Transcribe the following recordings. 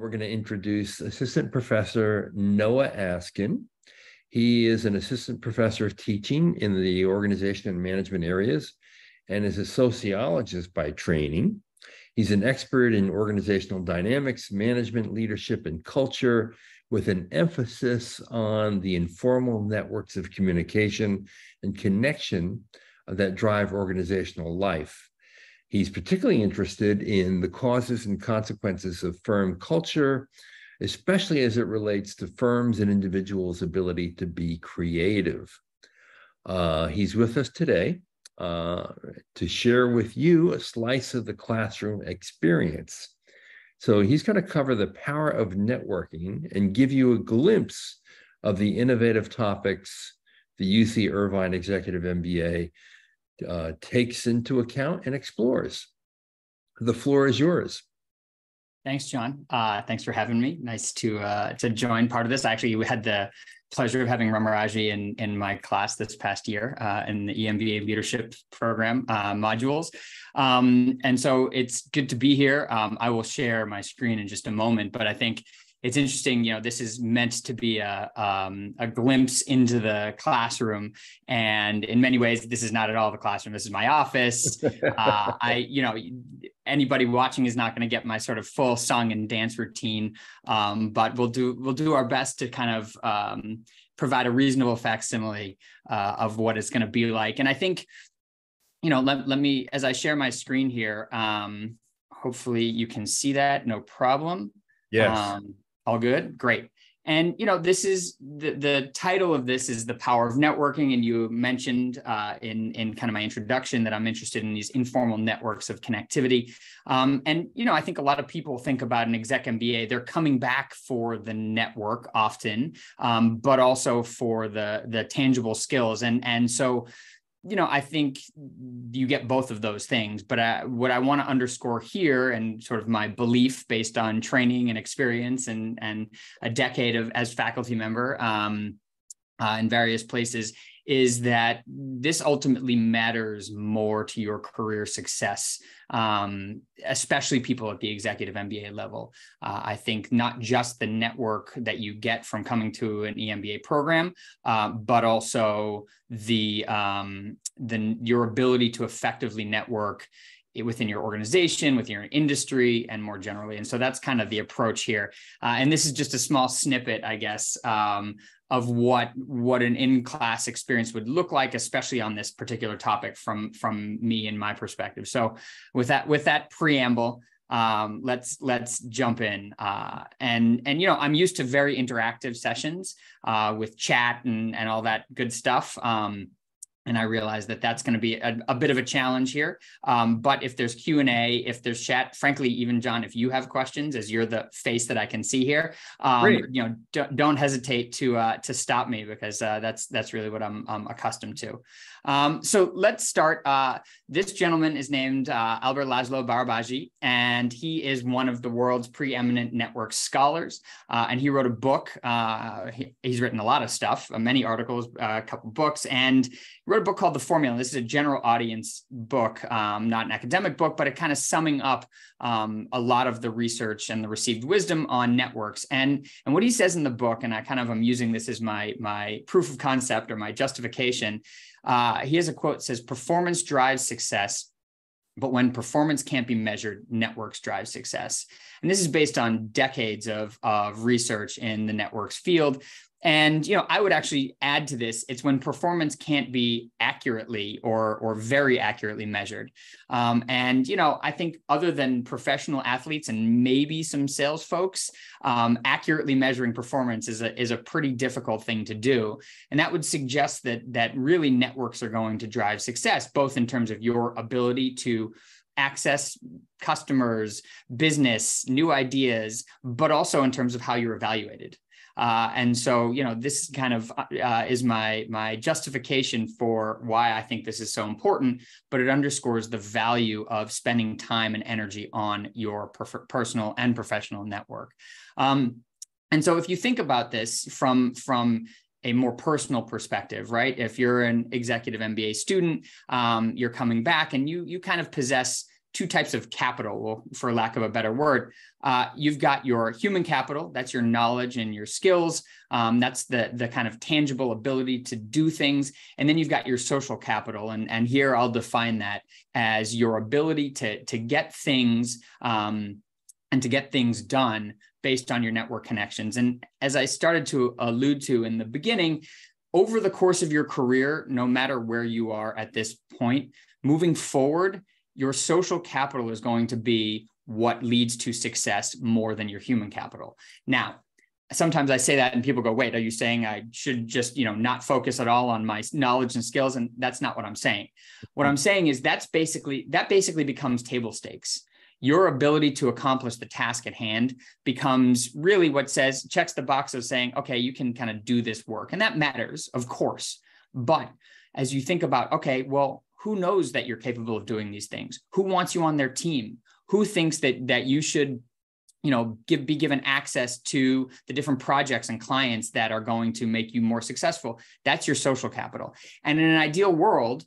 we're going to introduce Assistant Professor Noah Askin. He is an assistant professor of teaching in the organization and management areas and is a sociologist by training. He's an expert in organizational dynamics, management, leadership, and culture, with an emphasis on the informal networks of communication and connection that drive organizational life. He's particularly interested in the causes and consequences of firm culture, especially as it relates to firms and individuals' ability to be creative. He's with us today to share with you a slice of the classroom experience. So he's going to cover the power of networking and give you a glimpse of the innovative topics the UC Irvine Executive MBA takes into account and explores. The floor is yours. Thanks, John. Thanks for having me. Nice to join part of this. Actually, we had the pleasure of having Ramaraji in my class this past year in the EMBA leadership program modules. And so it's good to be here. I will share my screen in just a moment, but I think it's interesting, this is meant to be a glimpse into the classroom. And in many ways, this is not at all the classroom. This is my office. Anybody watching is not going to get my sort of full song and dance routine. But we'll do our best to kind of provide a reasonable facsimile of what it's going to be like. And I think, let me, as I share my screen here, hopefully you can see that, no problem. Yes. All good? Great. And, this is the title of this is The Power of Networking. And you mentioned in kind of my introduction that I'm interested in these informal networks of connectivity. I think a lot of people think about an exec MBA, they're coming back for the network often, but also for the tangible skills. And so, I think you get both of those things, but what I want to underscore here, and sort of my belief based on training and experience and a decade as faculty member in various places, is that this ultimately matters more to your career success, especially people at the executive MBA level. I think not just the network that you get from coming to an EMBA program, but also your ability to effectively network within your organization, within your industry, and more generally. And so that's kind of the approach here. And this is just a small snippet, I guess, of what an in-class experience would look like, especially on this particular topic from me and my perspective. So with that preamble, let's jump in. And I'm used to very interactive sessions with chat and all that good stuff. And I realize that that's going to be a bit of a challenge here. But if there's Q&A, if there's chat, frankly, even John, if you have questions, as you're the face that I can see here, don't hesitate to stop me, because that's really what I'm accustomed to. So let's start. This gentleman is named Albert Laszlo Barabaji, and he is one of the world's preeminent network scholars. And he wrote a book. He's written a lot of stuff, many articles, a couple books, and wrote a book called The Formula. This is a general audience book, not an academic book, but it kind of summing up a lot of the research and the received wisdom on networks. And what he says in the book, and I'm using this as my proof of concept or my justification. He has a quote that says, "Performance drives success, but when performance can't be measured, networks drive success." And this is based on decades of research in the networks field. And, I would actually add to this, it's when performance can't be accurately or very accurately measured. I think other than professional athletes and maybe some sales folks, accurately measuring performance is a pretty difficult thing to do. And that would suggest that really networks are going to drive success, both in terms of your ability to access customers, business, new ideas, but also in terms of how you're evaluated. And so, this kind of is my justification for why I think this is so important, but it underscores the value of spending time and energy on your personal and professional network. And so if you think about this from a more personal perspective, right? If you're an executive MBA student, you're coming back and you kind of possess two types of capital, for lack of a better word. You've got your human capital, that's your knowledge and your skills. That's the kind of tangible ability to do things. And then you've got your social capital. And here I'll define that as your ability to get things and to get things done based on your network connections. And as I started to allude to in the beginning, over the course of your career, no matter where you are at this point, moving forward, your social capital is going to be what leads to success more than your human capital. Now, sometimes I say that and people go, wait, are you saying I should just, not focus at all on my knowledge and skills? And that's not what I'm saying. What I'm saying is that basically becomes table stakes. Your ability to accomplish the task at hand becomes really what checks the box of saying, okay, you can kind of do this work. And that matters, of course. But as you think about, okay, well, who knows that you're capable of doing these things? Who wants you on their team? Who thinks that you should, be given access to the different projects and clients that are going to make you more successful? That's your social capital. And in an ideal world,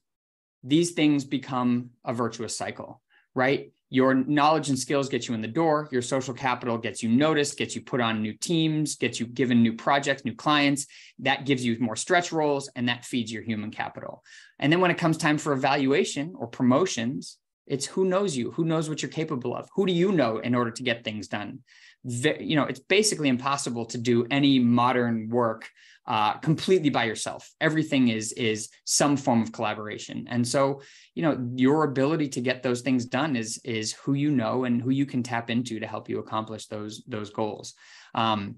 these things become a virtuous cycle, right? Your knowledge and skills get you in the door. Your social capital gets you noticed, gets you put on new teams, gets you given new projects, new clients. That gives you more stretch roles, and that feeds your human capital. And then when it comes time for evaluation or promotions, it's who knows you, who knows what you're capable of, who do you know in order to get things done. It's basically impossible to do any modern work completely by yourself. Everything is some form of collaboration. And so, your ability to get those things done is who you know and who you can tap into to help you accomplish those goals. And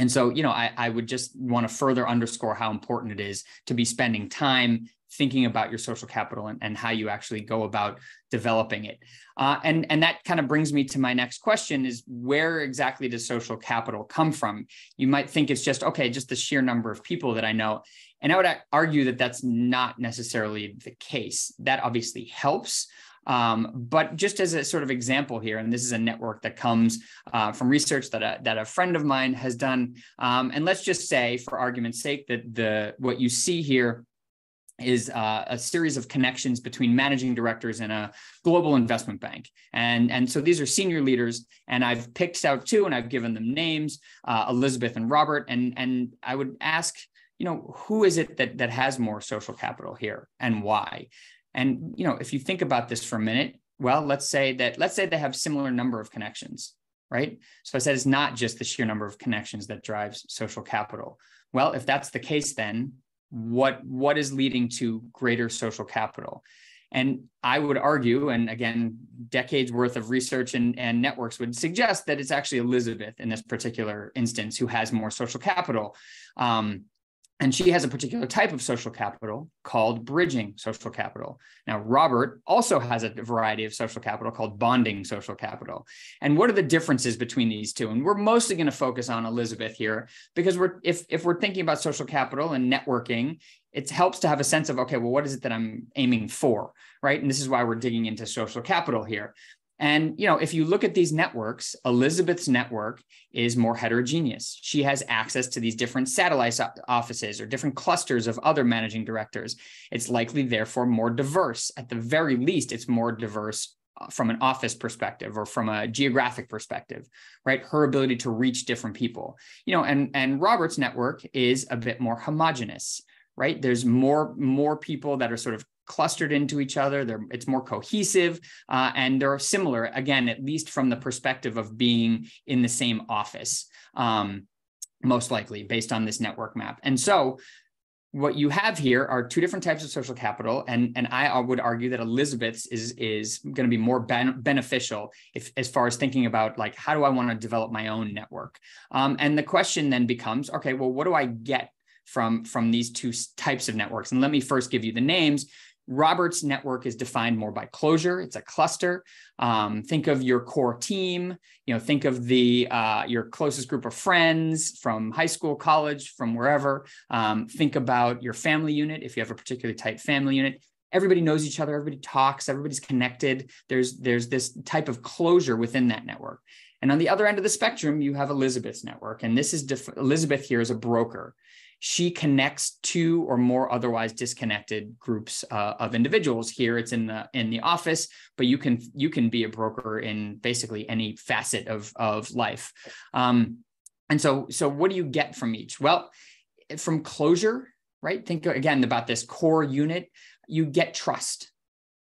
so, I would just want to further underscore how important it is to be spending time thinking about your social capital and how you actually go about developing it. And that kind of brings me to my next question is, where exactly does social capital come from? You might think it's just the sheer number of people that I know. And I would argue that that's not necessarily the case. That obviously helps. But just as a sort of example here, and this is a network that comes from research that a friend of mine has done. And let's just say, for argument's sake, that what you see here is a series of connections between managing directors in a global investment bank. And so these are senior leaders, and I've picked out two and I've given them names, Elizabeth and Robert. And I would ask, who is it that has more social capital here and why? And, if you think about this for a minute, well, let's say they have similar number of connections, right? So I said it's not just the sheer number of connections that drives social capital. Well, if that's the case, then what is leading to greater social capital? And I would argue, and again, decades worth of research and networks would suggest that it's actually Elizabeth in this particular instance who has more social capital. And she has a particular type of social capital called bridging social capital. Now, Robert also has a variety of social capital called bonding social capital. And what are the differences between these two? And we're mostly going to focus on Elizabeth here, because if we're thinking about social capital and networking, it helps to have a sense of, okay, well, what is it that I'm aiming for, right? And this is why we're digging into social capital here. And, if you look at these networks, Elizabeth's network is more heterogeneous. She has access to these different satellite offices or different clusters of other managing directors. It's likely, therefore, more diverse. At the very least, it's more diverse from an office perspective or from a geographic perspective, right? Her ability to reach different people, and Robert's network is a bit more homogenous, right? There's more people that are sort of clustered into each other. It's more cohesive, and they're similar, again, at least from the perspective of being in the same office, most likely based on this network map. And so what you have here are two different types of social capital. And I would argue that Elizabeth's is going to be more beneficial as far as thinking about, like, how do I want to develop my own network? And the question then becomes, okay, well, what do I get from these two types of networks? And let me first give you the names. Robert's network is defined more by closure. It's a cluster. Think of your core team. Think of your closest group of friends from high school, college, from wherever. Think about your family unit. If you have a particularly tight family unit, everybody knows each other. Everybody talks. Everybody's connected. There's this type of closure within that network. And on the other end of the spectrum, you have Elizabeth's network. And this is Elizabeth here is a broker. She connects two or more otherwise disconnected groups of individuals. Here it's in the office, but you can be a broker in basically any facet of life. And so what do you get from each? Well, from closure, right? Think again about this core unit. You get trust,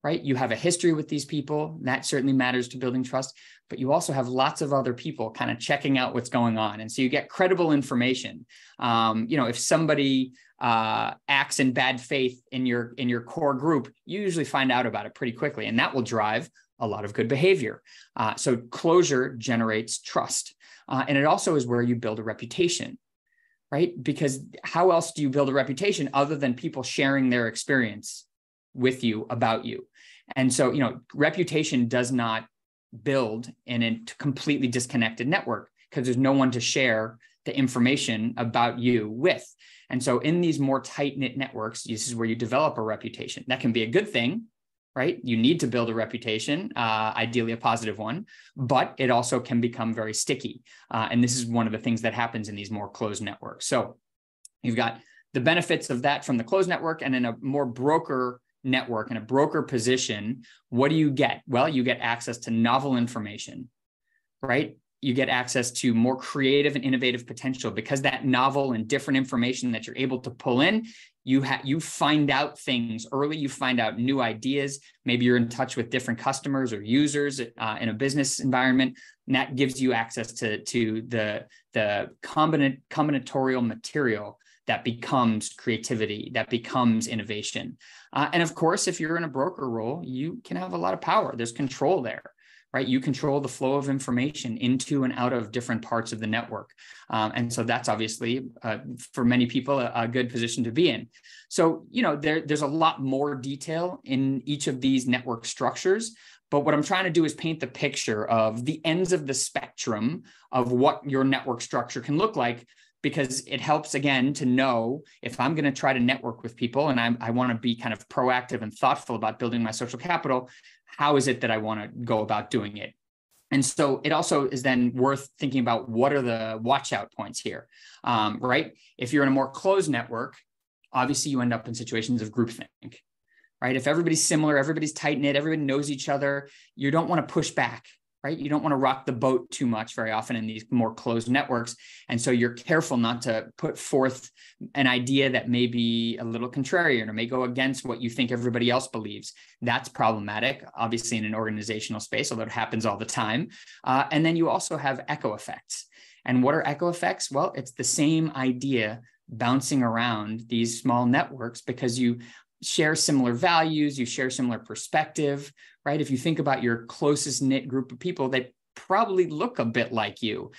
right? You have a history with these people. That certainly matters to building trust, but you also have lots of other people kind of checking out what's going on. And so you get credible information. If somebody acts in bad faith in your core group, you usually find out about it pretty quickly, and that will drive a lot of good behavior. So closure generates trust. And it also is where you build a reputation, right? Because how else do you build a reputation other than people sharing their experience with you about you? And so, reputation does not build in a completely disconnected network because there's no one to share the information about you with. And so in these more tight-knit networks, this is where you develop a reputation. That can be a good thing, right? You need to build a reputation, ideally a positive one, but it also can become very sticky. And this is one of the things that happens in these more closed networks. So you've got the benefits of that from the closed network, and in a more broker network, in a broker position, what do you get? Well, you get access to novel information, right? You get access to more creative and innovative potential because that novel and different information that you're able to pull in, you find out things early, you find out new ideas. Maybe you're in touch with different customers or users in a business environment, and that gives you access to the combinatorial material that becomes creativity, that becomes innovation. And of course, if you're in a broker role, you can have a lot of power. There's control there, right? You control the flow of information into and out of different parts of the network. And so that's obviously, for many people, a good position to be in. So, there's a lot more detail in each of these network structures. But what I'm trying to do is paint the picture of the ends of the spectrum of what your network structure can look like, because it helps, again, to know if I'm going to try to network with people and I want to be kind of proactive and thoughtful about building my social capital, how is it that I want to go about doing it? And so it also is then worth thinking about what are the watch out points here, right? If you're in a more closed network, obviously you end up in situations of groupthink, right? If everybody's similar, everybody's tight knit, everybody knows each other, you don't want to push back, right? You don't want to rock the boat too much very often in these more closed networks. And so you're careful not to put forth an idea that may be a little contrarian or may go against what you think everybody else believes. That's problematic, obviously, in an organizational space, although it happens all the time. And then you also have echo effects. And what are echo effects? Well, it's the same idea bouncing around these small networks because you share similar values, you share similar perspective, right? If you think about your closest knit group of people, they probably look a bit like you,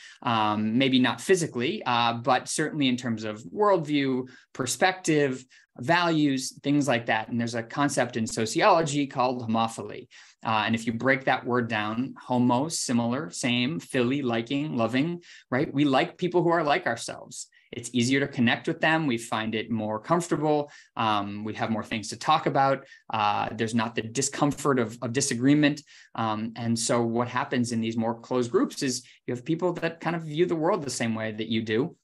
maybe not physically, but certainly in terms of worldview, perspective, values, things like that. And there's a concept in sociology called homophily. And if you break that word down, homo, similar, same, phily, liking, loving, right? We like people who are like ourselves. It's easier to connect with them. We find it more comfortable. We have more things to talk about. There's not the discomfort of disagreement. And so what happens in these more closed groups is you have people that kind of view the world the same way that you do.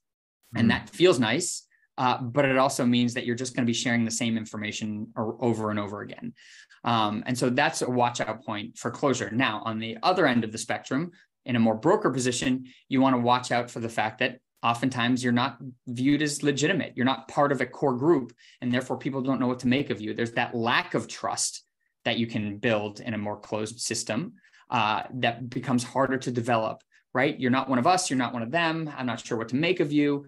And that feels nice. But it also means that you're just going to be sharing the same information over and over again. And so that's a watch out point for closure. Now, on the other end of the spectrum, in a more broker position, you want to watch out for the fact that oftentimes you're not viewed as legitimate. You're not part of a core group, and therefore people don't know what to make of you. There's that lack of trust that you can build in a more closed system that becomes harder to develop, right? You're not one of us. You're not one of them. I'm not sure what to make of you.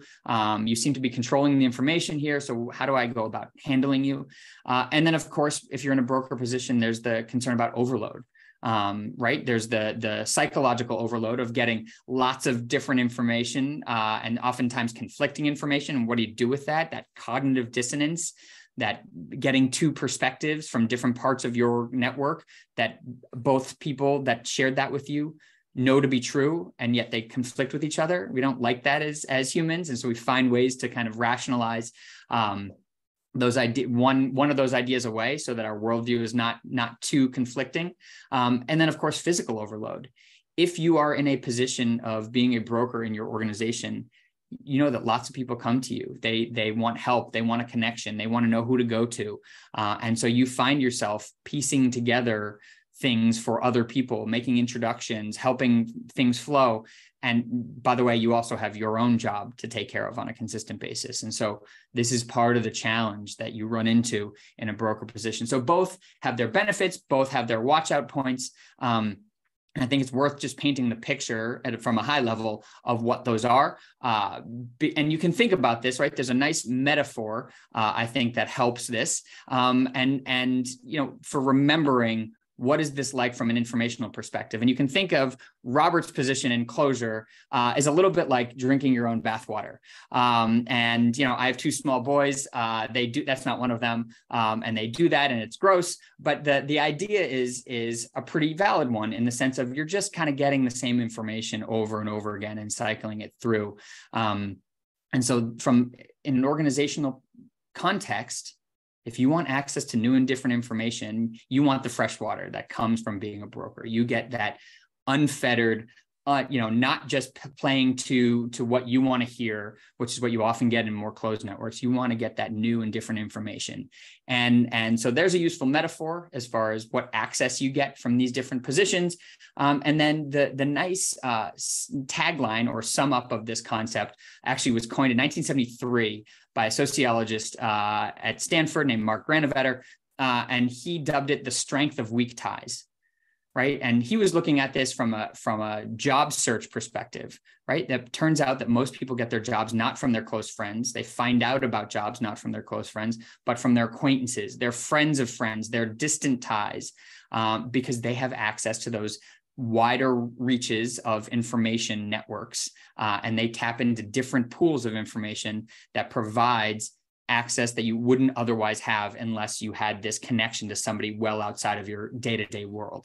You seem to be controlling the information here. So how do I go about handling you? And then, of course, if you're in a broker position, there's the concern about overload. Right? There's the psychological overload of getting lots of different information and oftentimes conflicting information. And what do you do with that? That cognitive dissonance, that getting two perspectives from different parts of your network that both people that shared that with you know to be true, and yet they conflict with each other. We don't like that as humans. And so we find ways to kind of rationalize those one of those ideas away so that our worldview is not too conflicting. And then, of course, physical overload. if you are in a position of being a broker in your organization, you know that lots of people come to you. They want help. They want a connection. They want to know who to go to. And so you find yourself piecing together things for other people, making introductions, helping things flow. And by the way, you also have your own job to take care of on a consistent basis. And so this is part of the challenge that you run into in a broker position. So both have their benefits, both have their watch out points. And I think it's worth just painting the picture from a high level of what those are. And you can think about this, right? There's a nice metaphor, I think, that helps this. And for remembering, what is this like from an informational perspective? And you can think of Robert's position in closure as a little bit like drinking your own bathwater. I have two small boys. That's not one of them. And they do that, and it's gross. But the idea is a pretty valid one, in the sense of you're just kind of getting the same information over and over again and cycling it through. And so in an organizational context, if you want access to new and different information, you want the fresh water that comes from being a broker. You get that unfettered, not just playing to what you want to hear, which is what you often get in more closed networks. You want to get that new and different information. And so there's a useful metaphor as far as what access you get from these different positions. And then the nice tagline or sum up of this concept actually was coined in 1973 by a sociologist at Stanford named Mark Granovetter. And he dubbed it the strength of weak ties. Right. And he was looking at this from a job search perspective, right? That turns out that most people get their jobs not from their close friends. They find out about jobs not from their close friends, but from their acquaintances, their friends of friends, their distant ties, because they have access to those wider reaches of information networks. And they tap into different pools of information that provides access that you wouldn't otherwise have unless you had this connection to somebody well outside of your day-to-day world.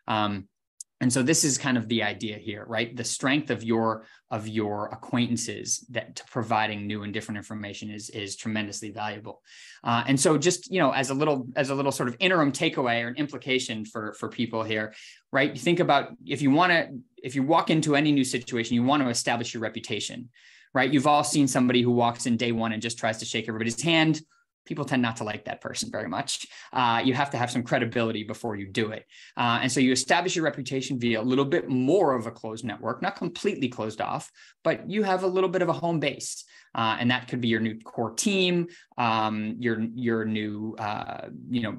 And so this is kind of the idea here, right? The strength of your acquaintances that to providing new and different information is tremendously valuable. And so just, as a little sort of interim takeaway or an implication for people here, right? You think about if you walk into any new situation, you want to establish your reputation, right? You've all seen somebody who walks in day one and just tries to shake everybody's hand. People tend not to like that person very much. You have to have some credibility before you do it. And so you establish your reputation via a little bit more of a closed network, not completely closed off, but you have a little bit of a home base. And that could be your new core team, your new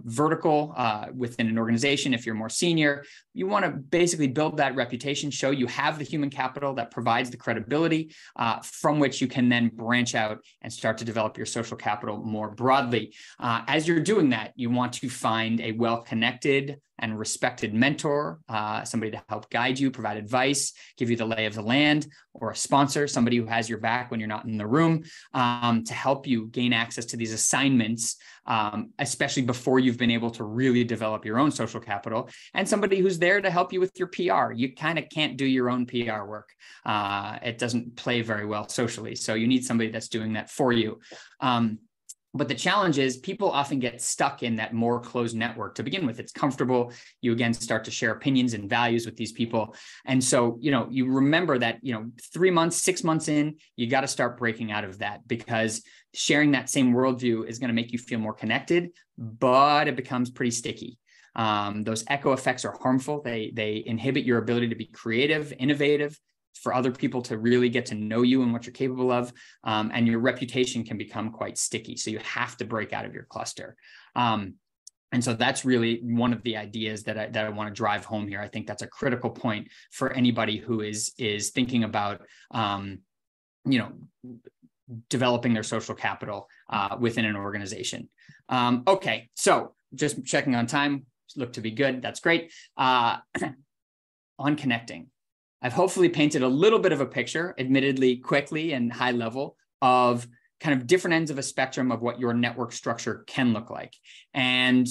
vertical within an organization. If you're more senior, you want to basically build that reputation, show you have the human capital that provides the credibility from which you can then branch out and start to develop your social capital more broadly. As you're doing that, you want to find a well-connected and respected mentor, somebody to help guide you, provide advice, give you the lay of the land, or a sponsor, somebody who has your back when you're not in the room, to help you gain access to these assignments, especially before you've been able to really develop your own social capital, and somebody who's there to help you with your PR. You kind of can't do your own PR work. It doesn't play very well socially. So you need somebody that's doing that for you. But the challenge is people often get stuck in that more closed network to begin with. It's comfortable. You again start to share opinions and values with these people. And so, you remember that, 3 months, 6 months in, you got to start breaking out of that, because sharing that same worldview is going to make you feel more connected, but it becomes pretty sticky. Those echo effects are harmful. They inhibit your ability to be creative, innovative, for other people to really get to know you and what you're capable of. And your reputation can become quite sticky. So you have to break out of your cluster. And so that's really one of the ideas that I want to drive home here. I think that's a critical point for anybody who is thinking about, developing their social capital within an organization. Okay, so just checking on time, look to be good. That's great. On connecting. I've hopefully painted a little bit of a picture, admittedly quickly and high level, of kind of different ends of a spectrum of what your network structure can look like. And,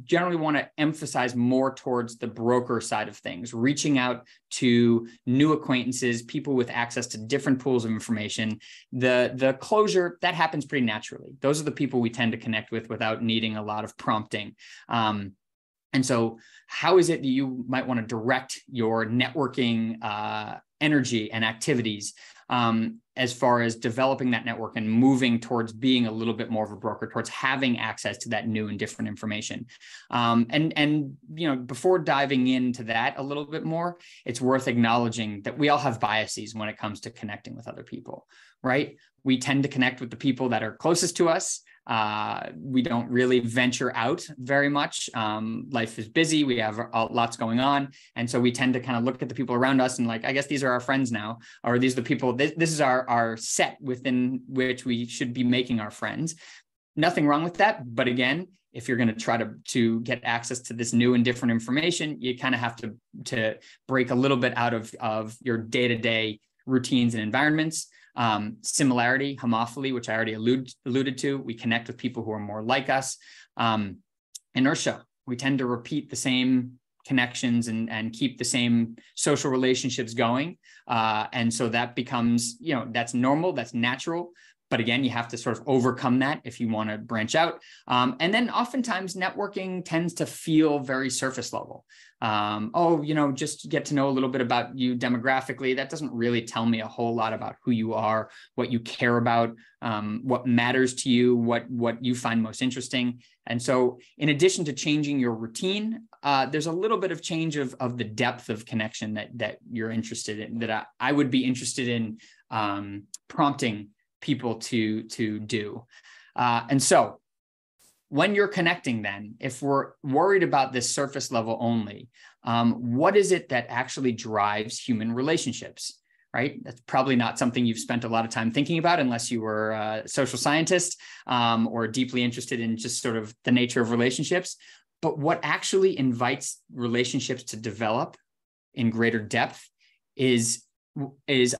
generally want to emphasize more towards the broker side of things, reaching out to new acquaintances, people with access to different pools of information. The closure, that happens pretty naturally. Those are the people we tend to connect with without needing a lot of prompting. And so how is it that you might want to direct your networking energy and activities as far as developing that network and moving towards being a little bit more of a broker, towards having access to that new and different information? And before diving into that a little bit more, it's worth acknowledging that we all have biases when it comes to connecting with other people, right? We tend to connect with the people that are closest to us. We don't really venture out very much. Life is busy. We have lots going on. And so we tend to kind of look at the people around us and like, I guess these are our friends now, or these are the people, this is our set within which we should be making our friends. Nothing wrong with that. But again, if you're going to try to get access to this new and different information, you kind of have to break a little bit out of your day-to-day routines and environments. Similarity, homophily, which I already alluded to. We connect with people who are more like us. Inertia, we tend to repeat the same connections and keep the same social relationships going. And so that becomes, that's normal, that's natural. But again, you have to sort of overcome that if you want to branch out. And then oftentimes networking tends to feel very surface level. Just get to know a little bit about you demographically. That doesn't really tell me a whole lot about who you are, what you care about, what matters to you, what you find most interesting. And so in addition to changing your routine, there's a little bit of change of the depth of connection that you're interested in, that I would be interested in prompting people to do. And so when you're connecting, then, if we're worried about this surface level only, what is it that actually drives human relationships, right? That's probably not something you've spent a lot of time thinking about unless you were a social scientist or deeply interested in just sort of the nature of relationships. But what actually invites relationships to develop in greater depth is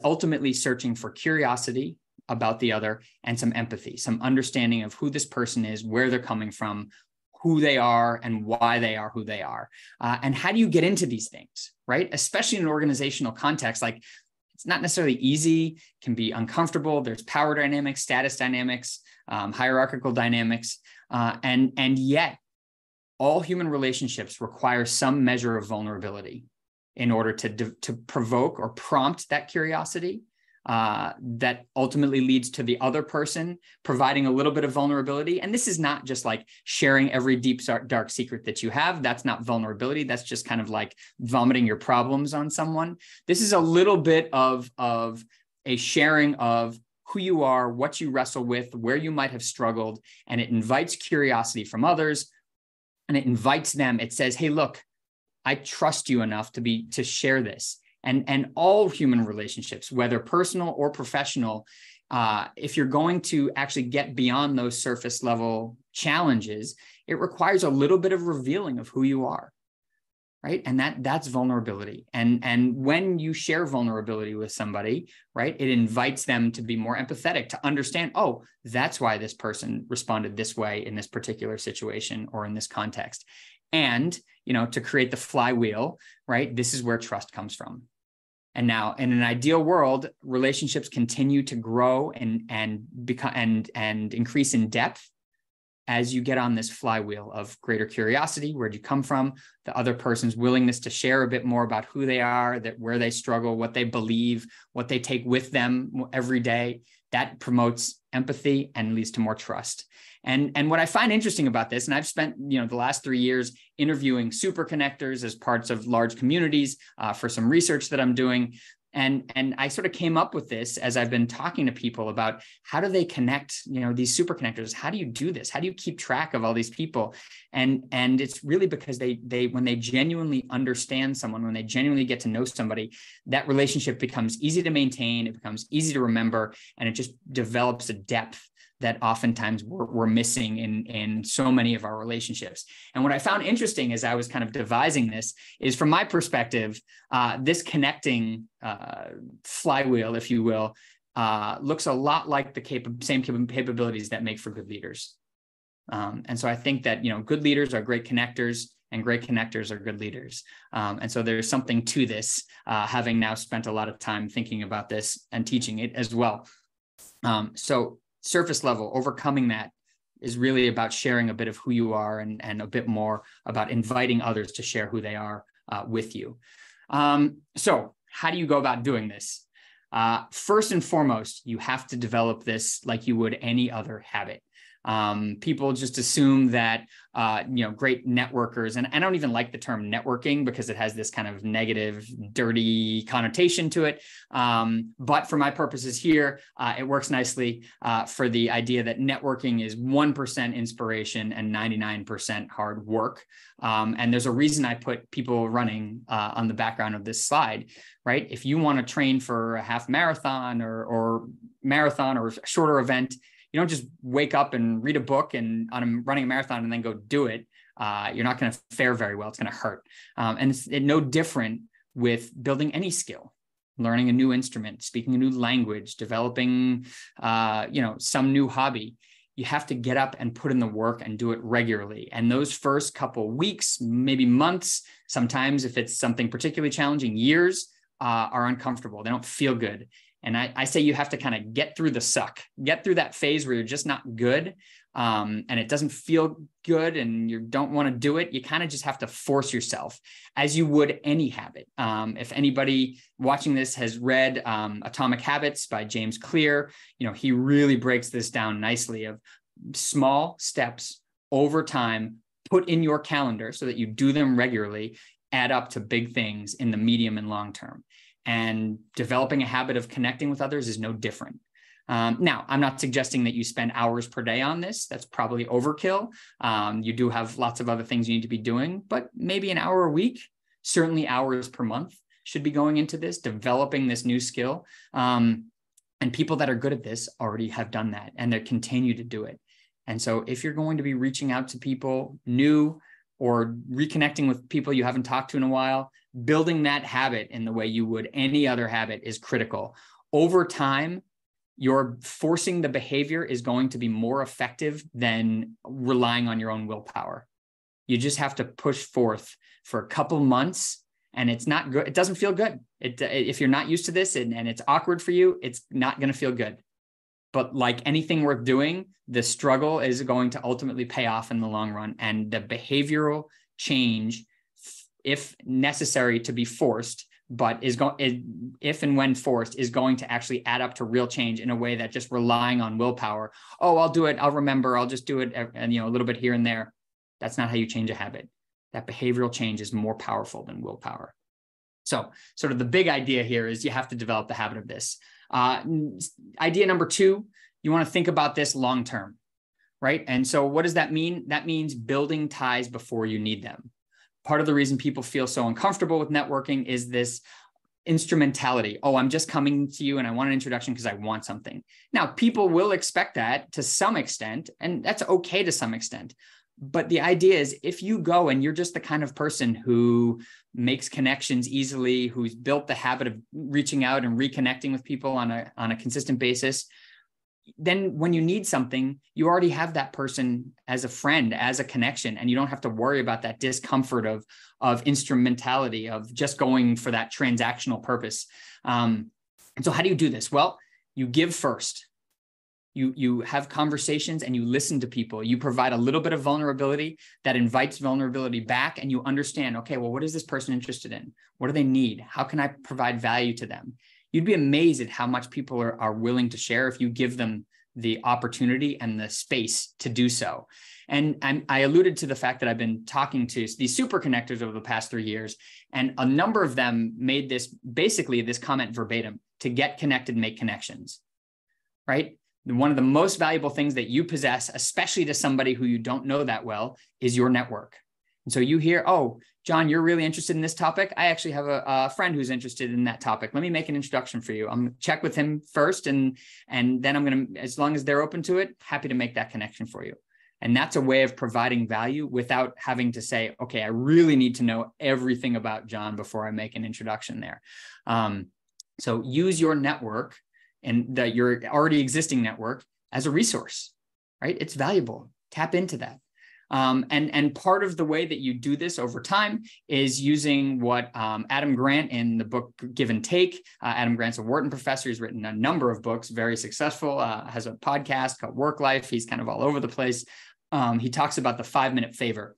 ultimately searching for curiosity about the other and some empathy, some understanding of who this person is, where they're coming from, who they are, and why they are who they are. And how do you get into these things, right? Especially in an organizational context, like it's not necessarily easy, can be uncomfortable. There's power dynamics, status dynamics, hierarchical dynamics. And yet all human relationships require some measure of vulnerability in order to provoke or prompt that curiosity. That ultimately leads to the other person providing a little bit of vulnerability. And this is not just like sharing every deep, dark secret that you have. That's not vulnerability. That's just kind of like vomiting your problems on someone. This is a little bit of a sharing of who you are, what you wrestle with, where you might have struggled. And it invites curiosity from others. And it invites them. It says, hey, look, I trust you enough to share this. And all human relationships, whether personal or professional, if you're going to actually get beyond those surface level challenges, it requires a little bit of revealing of who you are, right? And that's vulnerability. And when you share vulnerability with somebody, right, it invites them to be more empathetic, to understand, oh, that's why this person responded this way in this particular situation or in this context. And, to create the flywheel, right, this is where trust comes from. And now, in an ideal world, relationships continue to grow and become and increase in depth as you get on this flywheel of greater curiosity. Where'd you come from? The other person's willingness to share a bit more about who they are, where they struggle, what they believe, what they take with them every day. That promotes empathy and leads to more trust. And what I find interesting about this, and I've spent the last 3 years interviewing super connectors as parts of large communities for some research that I'm doing. And I sort of came up with this as I've been talking to people about how do they connect, these super connectors? How do you do this? How do you keep track of all these people? And it's really because they when they genuinely understand someone, when they genuinely get to know somebody, that relationship becomes easy to maintain. It becomes easy to remember, and it just develops a depth that oftentimes we're missing in so many of our relationships. And what I found interesting as I was kind of devising this is, from my perspective, this connecting flywheel, if you will, looks a lot like the same capabilities that make for good leaders. And so I think that, good leaders are great connectors, and great connectors are good leaders. And so there's something to this, having now spent a lot of time thinking about this and teaching it as well. So surface level, overcoming that, is really about sharing a bit of who you are and a bit more about inviting others to share who they are with you. So how do you go about doing this? First and foremost, you have to develop this like you would any other habit. People just assume that, great networkers, and I don't even like the term networking because it has this kind of negative, dirty connotation to it. But for my purposes here, it works nicely for the idea that networking is 1% inspiration and 99% hard work. And there's a reason I put people running on the background of this slide, right? If you want to train for a half marathon or marathon or a shorter event, you don't just wake up and read a book and running a marathon and then go do it. You're not going to fare very well. It's going to hurt. And it's no different with building any skill, learning a new instrument, speaking a new language, developing, some new hobby. You have to get up and put in the work and do it regularly. And those first couple weeks, maybe months, sometimes if it's something particularly challenging, years are uncomfortable. They don't feel good. And I say you have to kind of get through the suck, get through that phase where you're just not good and it doesn't feel good and you don't want to do it. You kind of just have to force yourself as you would any habit. If anybody watching this has read Atomic Habits by James Clear, he really breaks this down nicely of small steps over time, put in your calendar so that you do them regularly, add up to big things in the medium and long term. And developing a habit of connecting with others is no different. Now, I'm not suggesting that you spend hours per day on this. That's probably overkill. You do have lots of other things you need to be doing, but maybe an hour a week, certainly hours per month should be going into this, developing this new skill. And people that are good at this already have done that and they continue to do it. And so if you're going to be reaching out to people new or reconnecting with people you haven't talked to in a while, building that habit in the way you would any other habit is critical. Over time, your forcing the behavior is going to be more effective than relying on your own willpower. You just have to push forth for a couple months and it's not good. It doesn't feel good. If you're not used to this and it's awkward for you, it's not going to feel good. But like anything worth doing, the struggle is going to ultimately pay off in the long run. And the behavioral change, if necessary to be forced, but if and when forced, is going to actually add up to real change in a way that just relying on willpower, oh, I'll do it, I'll remember, I'll just do it, and a little bit here and there. That's not how you change a habit. That behavioral change is more powerful than willpower. So sort of the big idea here is you have to develop the habit of this. Idea number 2, you want to think about this long-term, right? And so what does that mean? That means building ties before you need them. Part of the reason people feel so uncomfortable with networking is this instrumentality. Oh, I'm just coming to you and I want an introduction because I want something. Now, people will expect that to some extent, and that's okay to some extent. But the idea is if you go and you're just the kind of person who makes connections easily, who's built the habit of reaching out and reconnecting with people on a consistent basis, then when you need something, you already have that person as a friend, as a connection, and you don't have to worry about that discomfort of instrumentality, of just going for that transactional purpose. And so how do you do this? Well, you give first. You have conversations and you listen to people. You provide a little bit of vulnerability that invites vulnerability back, and you understand, okay, well, what is this person interested in? What do they need? How can I provide value to them? You'd be amazed at how much people are willing to share if you give them the opportunity and the space to do so. And I alluded to the fact that I've been talking to these super connectors over the past 3 years, and a number of them made this comment verbatim: to get connected, make connections, right? One of the most valuable things that you possess, especially to somebody who you don't know that well, is your network. And so you hear, oh, John, you're really interested in this topic. I actually have a friend who's interested in that topic. Let me make an introduction for you. I'm going to check with him first. And then I'm going to, as long as they're open to it, happy to make that connection for you. And that's a way of providing value without having to say, okay, I really need to know everything about John before I make an introduction there. So use your network and your already existing network as a resource, right? It's valuable. Tap into that. And part of the way that you do this over time is using what Adam Grant in the book Give and Take. Adam Grant's a Wharton professor. He's written a number of books, very successful, has a podcast called Work Life. He's kind of all over the place. He talks about the 5-minute favor.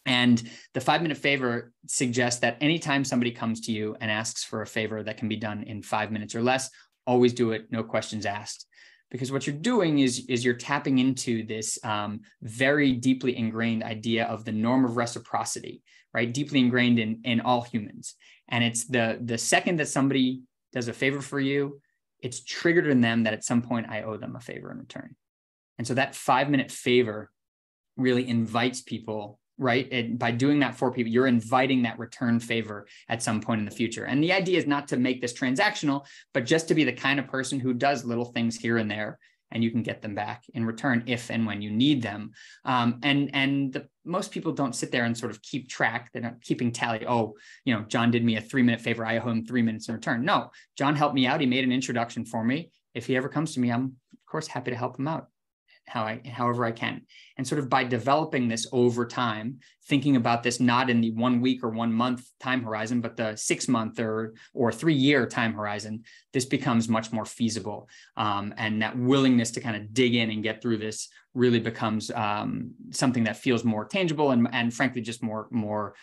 And the 5-minute favor suggests that anytime somebody comes to you and asks for a favor that can be done in 5 minutes or less, always do it, no questions asked. Because what you're doing is you're tapping into this very deeply ingrained idea of the norm of reciprocity, right? Deeply ingrained in all humans. And it's the second that somebody does a favor for you, it's triggered in them that at some point I owe them a favor in return. And so that 5-minute favor really invites people, right? And by doing that for people, you're inviting that return favor at some point in the future. And the idea is not to make this transactional, but just to be the kind of person who does little things here and there, and you can get them back in return if and when you need them. Most people don't sit there and sort of keep track. They're not keeping tally. Oh, John did me a 3-minute favor. I owe him 3 minutes in return. No, John helped me out. He made an introduction for me. If he ever comes to me, I'm of course happy to help him out however I can. And sort of by developing this over time, thinking about this not in the 1 week or 1 month time horizon, but the 6 month or 3 year time horizon, this becomes much more feasible. And that willingness to kind of dig in and get through this really becomes something that feels more tangible and frankly, just more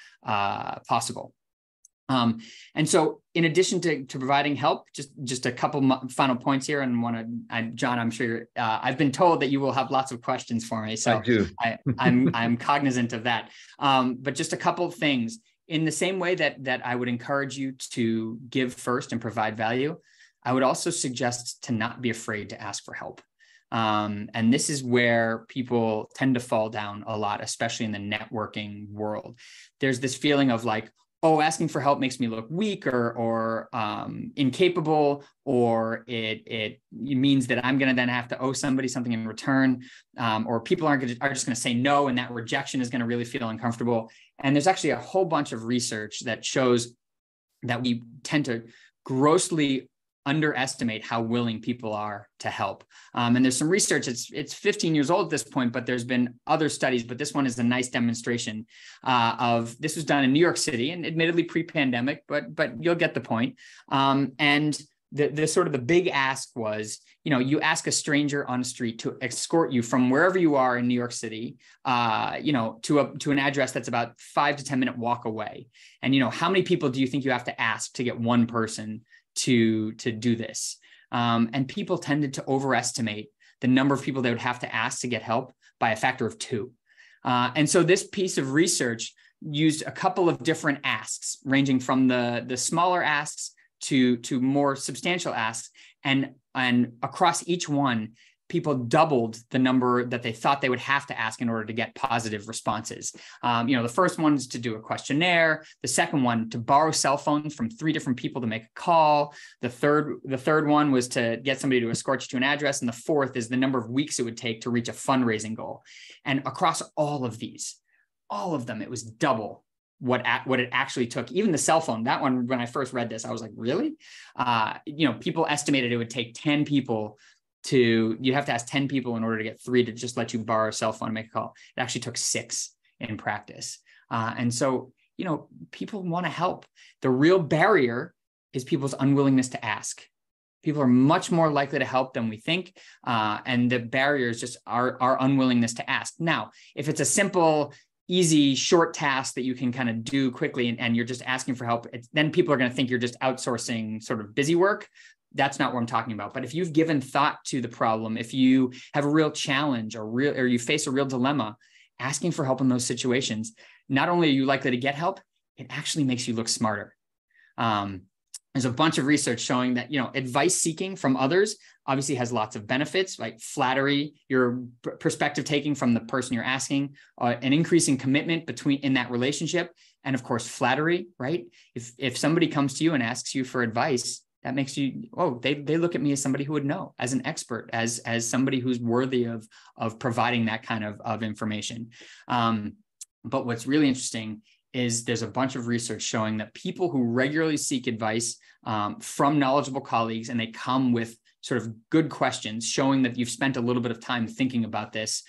possible. And so in addition to providing help, just a couple final points here, and John, I'm sure I've been told that you will have lots of questions for me. So I do. I'm cognizant of that. But just a couple of things in the same way that I would encourage you to give first and provide value. I would also suggest to not be afraid to ask for help. And this is where people tend to fall down a lot, especially in the networking world. There's this feeling of like, oh, asking for help makes me look weak or incapable, or it means that I'm going to then have to owe somebody something in return, or people are just going to say no, and that rejection is going to really feel uncomfortable. And there's actually a whole bunch of research that shows that we tend to grossly underestimate how willing people are to help. And there's some research, it's 15 years old at this point, but there's been other studies, but this one is a nice demonstration of, this was done in New York City and admittedly pre-pandemic, but you'll get the point. And the sort of the big ask was, you ask a stranger on the street to escort you from wherever you are in New York City, to an address that's about 5 to 10 minute walk away. And, how many people do you think you have to ask to get one person to do this? And people tended to overestimate the number of people they would have to ask to get help by a factor of 2. And so this piece of research used a couple of different asks, ranging from the smaller asks to more substantial asks. And across each one, people doubled the number that they thought they would have to ask in order to get positive responses. The first one is to do a questionnaire. The second one, to borrow cell phones from 3 different people to make a call. The third one was to get somebody to escort you to an address. And the fourth is the number of weeks it would take to reach a fundraising goal. And across all of them, it was double what it actually took. Even the cell phone, that one, when I first read this, I was like, really? People estimated it would take 10 people you have to ask 10 people in order to get 3 to just let you borrow a cell phone and make a call. It actually took 6 in practice. And so, people want to help. The real barrier is people's unwillingness to ask. People are much more likely to help than we think. And the barrier is just our unwillingness to ask. Now, if it's a simple, easy, short task that you can kind of do quickly and you're just asking for help, then people are going to think you're just outsourcing sort of busy work. That's not what I'm talking about. But if you've given thought to the problem, if you have a real challenge or you face a real dilemma, asking for help in those situations, not only are you likely to get help, it actually makes you look smarter. There's a bunch of research showing that, advice seeking from others obviously has lots of benefits, like flattery, your perspective taking from the person you're asking, an increasing commitment in that relationship, and of course, flattery, right? If somebody comes to you and asks you for advice, that makes you, they look at me as somebody who would know, as an expert, as somebody who's worthy of providing that kind of information. But what's really interesting is there's a bunch of research showing that people who regularly seek advice from knowledgeable colleagues, and they come with sort of good questions, showing that you've spent a little bit of time thinking about this,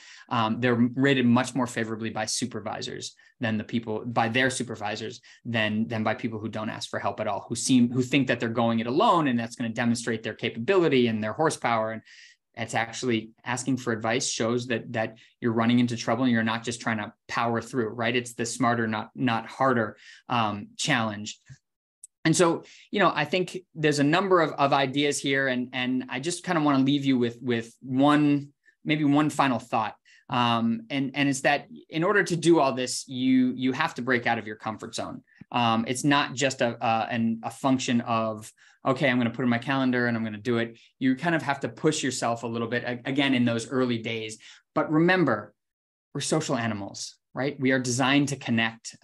they're rated much more favorably by supervisors than by their supervisors than by people who don't ask for help at all, who think that they're going it alone and that's going to demonstrate their capability and their horsepower. And it's actually asking for advice shows that you're running into trouble and you're not just trying to power through, right? It's the smarter, not harder challenge. And so, I think there's a number of ideas here, and I just kind of want to leave you with maybe one final thought. And it's that in order to do all this, you have to break out of your comfort zone. It's not just a function of, okay, I'm going to put in my calendar and I'm going to do it. You kind of have to push yourself a little bit, again, in those early days. But remember, we're social animals, right? We are designed to connect.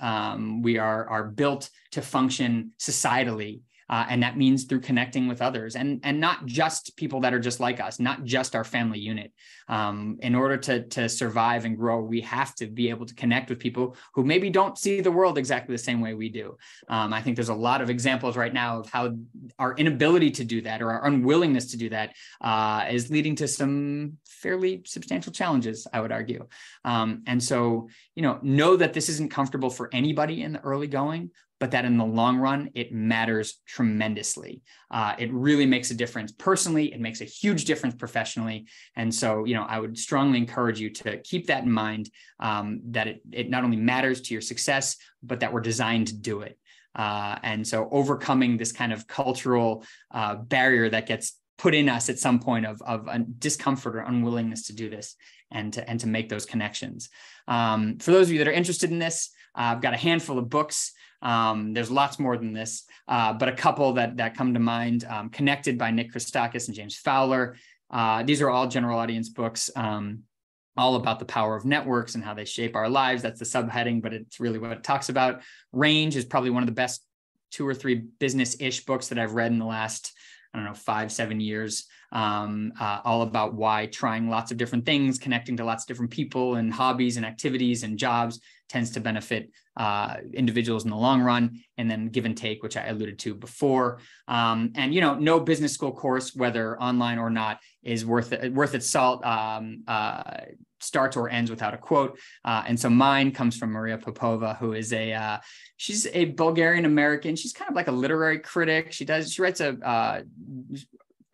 We are built to function societally. And that means through connecting with others and not just people that are just like us, not just our family unit. In order to survive and grow, we have to be able to connect with people who maybe don't see the world exactly the same way we do. I think there's a lot of examples right now of how our inability to do that or our unwillingness to do that is leading to some fairly substantial challenges, I would argue. And so, know that this isn't comfortable for anybody in the early going, but that in the long run, it matters tremendously. It really makes a difference personally. It makes a huge difference professionally. And so, I would strongly encourage you to keep that in mind, that it not only matters to your success, but that we're designed to do it. And so overcoming this kind of cultural barrier that gets put in us at some point of discomfort or unwillingness to do this and to make those connections. For those of you that are interested in this, I've got a handful of books. There's lots more than this, but a couple that come to mind, Connected by Nick Christakis and James Fowler. These are all general audience books, all about the power of networks and how they shape our lives. That's the subheading, but it's really what it talks about. Range is probably one of the best 2 or 3 business-ish books that I've read in the last, 5-7 years, all about why trying lots of different things, connecting to lots of different people and hobbies and activities and jobs tends to benefit individuals in the long run. And then Give and Take, which I alluded to before. And, no business school course, whether online or not, is worth its salt, starts or ends without a quote. And so mine comes from Maria Popova, who is she's a Bulgarian American. She's kind of like a literary critic. She writes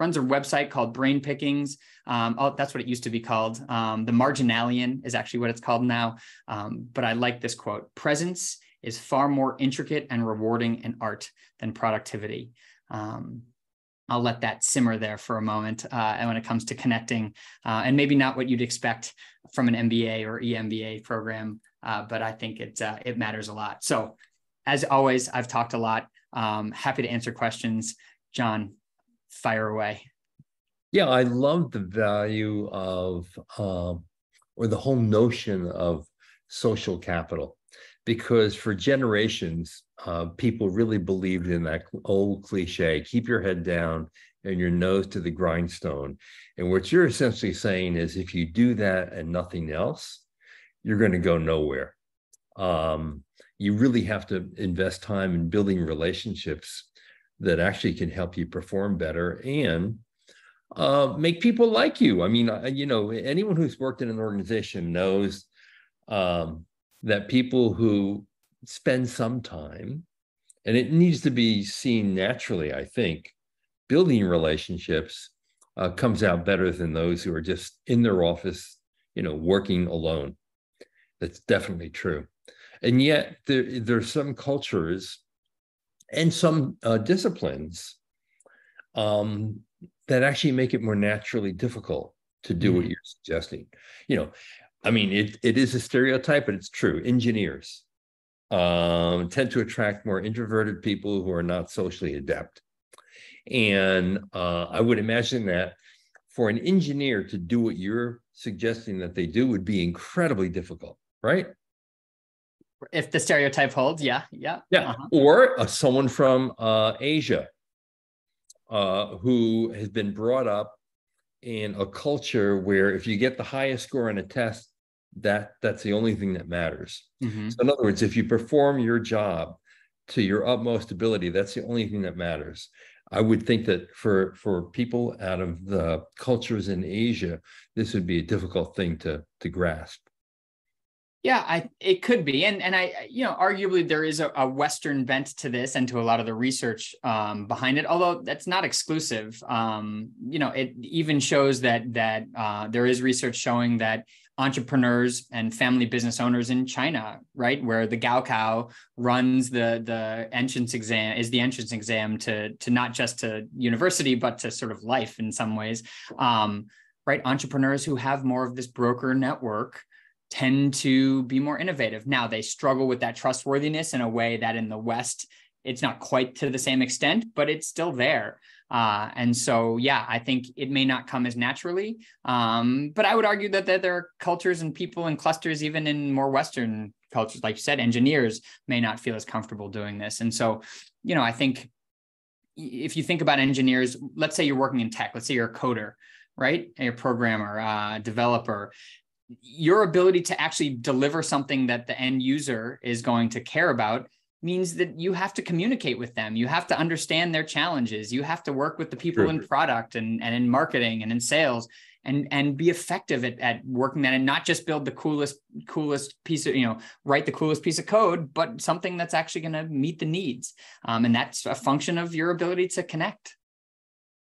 runs a website called Brain Pickings. That's what it used to be called. The Marginalian is actually what it's called now. But I like this quote: "Presence is far more intricate and rewarding an art than productivity." I'll let that simmer there for a moment. And when it comes to connecting, and maybe not what you'd expect from an MBA or EMBA program, but I think it matters a lot. So as always, I've talked a lot. Happy to answer questions. John, fire away. Yeah, I love the value of, or the whole notion of social capital, because for generations, people really believed in that old cliche, keep your head down and your nose to the grindstone. And what you're essentially saying is if you do that and nothing else, you're going to go nowhere. You really have to invest time in building relationships that actually can help you perform better and make people like you. I mean, anyone who's worked in an organization knows that people who spend some time, and it needs to be seen naturally, I think, building relationships comes out better than those who are just in their office, working alone. That's definitely true. And yet there's some cultures and some disciplines that actually make it more naturally difficult to do what you're suggesting. It is a stereotype, but it's true. Engineers tend to attract more introverted people who are not socially adept. And I would imagine that for an engineer to do what you're suggesting that they do would be incredibly difficult, right? If the stereotype holds, yeah. Or someone from Asia who has been brought up in a culture where if you get the highest score on a test, that's the only thing that matters. So in other words, if you perform your job to your utmost ability, that's the only thing that matters. I would think that for people out of the cultures in Asia, this would be a difficult thing to grasp. Yeah, it could be, and I, arguably there is a Western bent to this and to a lot of the research behind it. Although that's not exclusive. It even shows that there is research showing that entrepreneurs and family business owners in China, right, where the Gaokao runs the entrance exam, is the entrance exam to not just to university but to sort of life in some ways. Right, entrepreneurs who have more of this broker network tend to be more innovative. Now, they struggle with that trustworthiness in a way that in the West, it's not quite to the same extent, but it's still there. And so, yeah, I think it may not come as naturally. But I would argue that there are cultures and people and clusters, even in more Western cultures, like you said, engineers may not feel as comfortable doing this. And so, I think if you think about engineers, let's say you're working in tech, let's say you're a coder, right? You're a programmer, developer. Your ability to actually deliver something that the end user is going to care about means that you have to communicate with them. You have to understand their challenges. You have to work with the people in product and in marketing and in sales and be effective at working that, and not just build the coolest piece of, write the coolest piece of code, but something that's actually going to meet the needs. And that's a function of your ability to connect.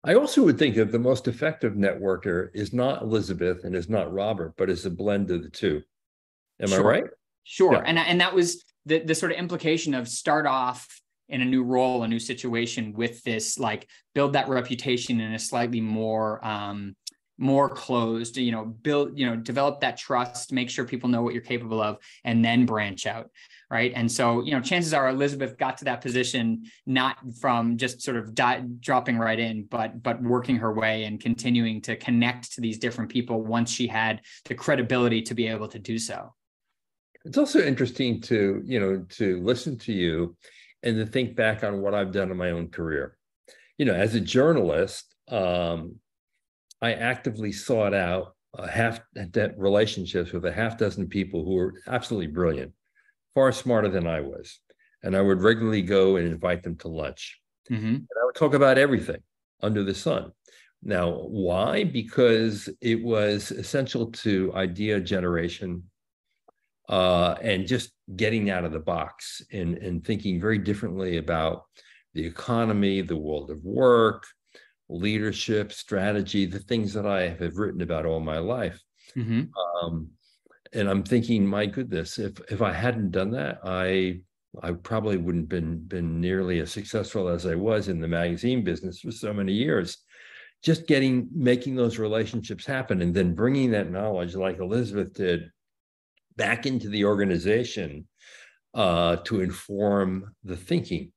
I also would think that the most effective networker is not Elizabeth and is not Robert, but is a blend of the two. Am I right? Sure. Yeah. And that was the sort of implication of start off in a new role, a new situation with this, like build that reputation in a slightly more closed, develop that trust, make sure people know what you're capable of, and then branch out. Right. And so, chances are Elizabeth got to that position not from just sort of dropping right in, but working her way and continuing to connect to these different people once she had the credibility to be able to do so. It's also interesting to listen to you and to think back on what I've done in my own career. As a journalist, I actively sought out relationships with a half dozen people who were absolutely brilliant, far smarter than I was. And I would regularly go and invite them to lunch. Mm-hmm. And I would talk about everything under the sun. Now, why? Because it was essential to idea generation and just getting out of the box and thinking very differently about the economy, the world of work, leadership, strategy, the things that I have written about all my life. Mm-hmm. And I'm thinking, my goodness, if I hadn't done that, I probably wouldn't been nearly as successful as I was in the magazine business for so many years. Just making those relationships happen and then bringing that knowledge, like Elizabeth did, back into the organization to inform the thinking,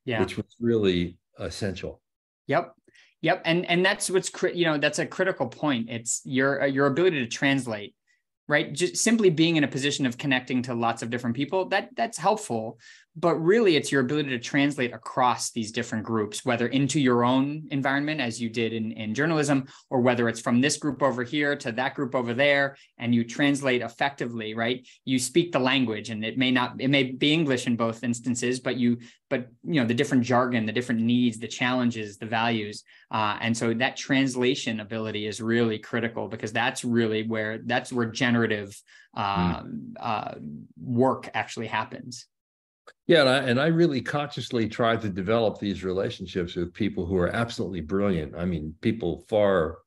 which was really essential. Yep. And that's what's, that's a critical point. It's your ability to translate, right? Just simply being in a position of connecting to lots of different people, that's helpful. But really, it's your ability to translate across these different groups, whether into your own environment, as you did in journalism, or whether it's from this group over here to that group over there, and you translate effectively, right? You speak the language, and it may be English in both instances, but the different jargon, the different needs, the challenges, the values. And so that translation ability is really critical, because that's where generative work actually happens. Yeah, and I really consciously tried to develop these relationships with people who are absolutely brilliant. I mean, people far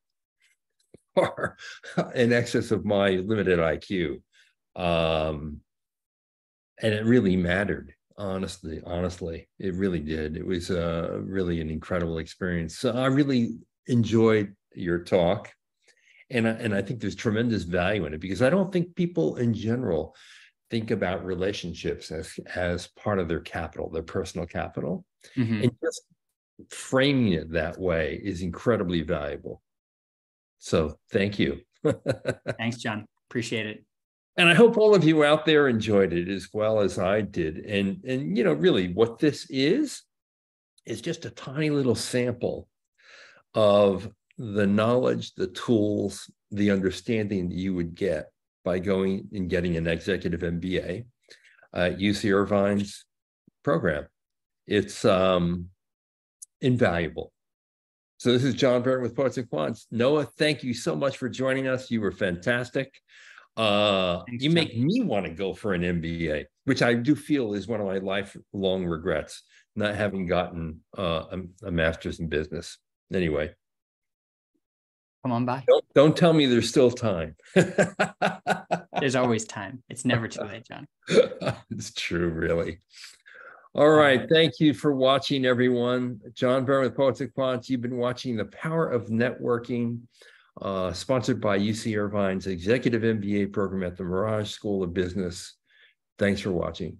in excess of my limited IQ. And it really mattered, honestly. It really did. It was really an incredible experience. So I really enjoyed your talk. And I think there's tremendous value in it, because I don't think people in general think about relationships as part of their capital, their personal capital. Mm-hmm. And just framing it that way is incredibly valuable. So thank you. Thanks, John. Appreciate it. And I hope all of you out there enjoyed it as well as I did. And really what this is just a tiny little sample of the knowledge, the tools, the understanding that you would get by going and getting an Executive MBA at UC Irvine's program. It's invaluable. So this is John Barrett with Poets and Quants. Noah, thank you so much for joining us. You were fantastic. Thanks, You John. make me want to go for an MBA, which I do feel is one of my lifelong regrets, not having gotten a master's in business. Anyway, Come on by. don't tell me there's still time. There's always time. It's never too late, John. It's true, really. All right. Thank you for watching, everyone. John Byrne with Poets and Quants. You've been watching The Power of Networking, sponsored by UC Irvine's Executive MBA program at the Mirage School of Business. Thanks for watching.